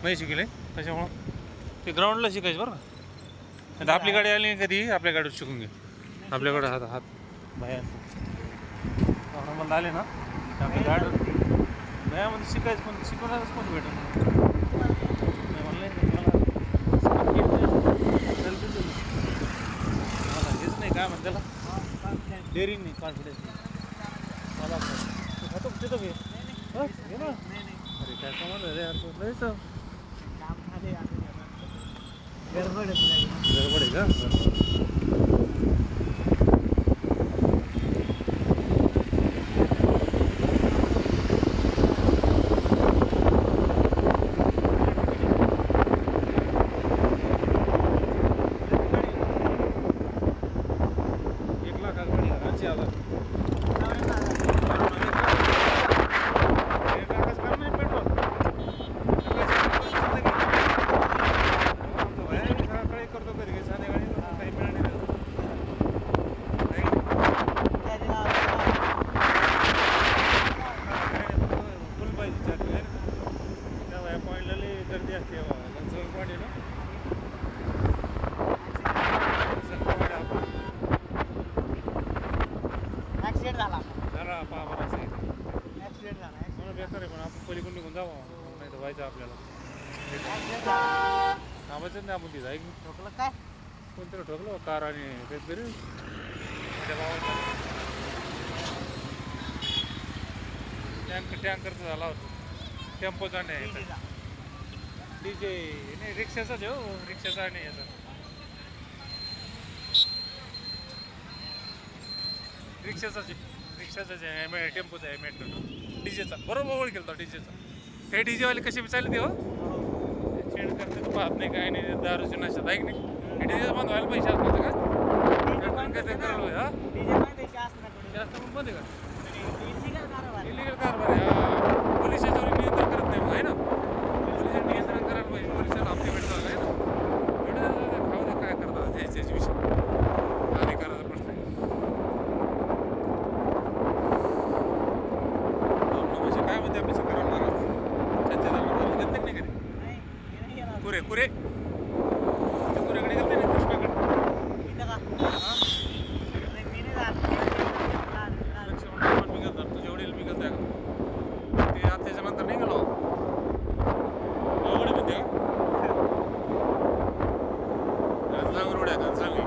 नाही शिकले त्याच्यामुळं ते ग्राउंडला शिकायचं बरं का. आता आपली गाडी आली नाही कधी आपल्या गाडीवर शिकून घे. आपल्याकडे हात हात बाहेर मला आले ना आपल्या गाडीवर भयामध्ये शिकायचं पण शिकवणारच कोण भेटत नाही मला हेच नाही काय म्हणते त्याला डेअरिंग नाही कॉन्फिडन्स मला खातो तिथं घे घे ना. अरे काय कमाल रे यार गडबड आहे का. पलीकडून निघून जावं नाही तर व्हायचं आपल्याला थांबायचंच नाही आपण तिथं ऐक ठोकलं काय कोणतरी ठोकलं कार आणि काहीतरी माझ्या भावाचा टँकरचा झाला होता टेम्पोचा नाही याचा डीजे नाही रिक्षाचाच आहे हो रिक्षाचा नाही याचा रिक्षाचाच आहे टेम्पोचा आहे मेट्रो डीजेचा बरोबर ओळखेल तो डीजेचा हे डीजेवाले कसे बी चालले ते हो छेड करते तर पाहत नाही काय नाही दारूची नशात ऐक नाही हे डीजे बंद व्हायला पैसे असतात का जास्त पण बंद आहे का इलिगल कारभार आहे पोलीस याच्यावर नियंत्रण करत नाही मग आहे ना पोलिसांनी नियंत्रण करायला पाहिजे पोलिसांना हप्ते भेटतात आहे ना खाऊ दे काय करतात त्याच्याच विषय अधिकाराचा प्रश्न आहे काय म्हणते आपली चक्कर आणणार त्याच्या घेतले नाही कधी कुरे कुरे कुरेकडे गेलते नाही कृष्णाकडे मी गेलतो तुझे वडील मी गेलते का ते आता त्याच्यानंतर नाही गेलो एवढे म्हणते का गंजलावर उड्या गंजलावी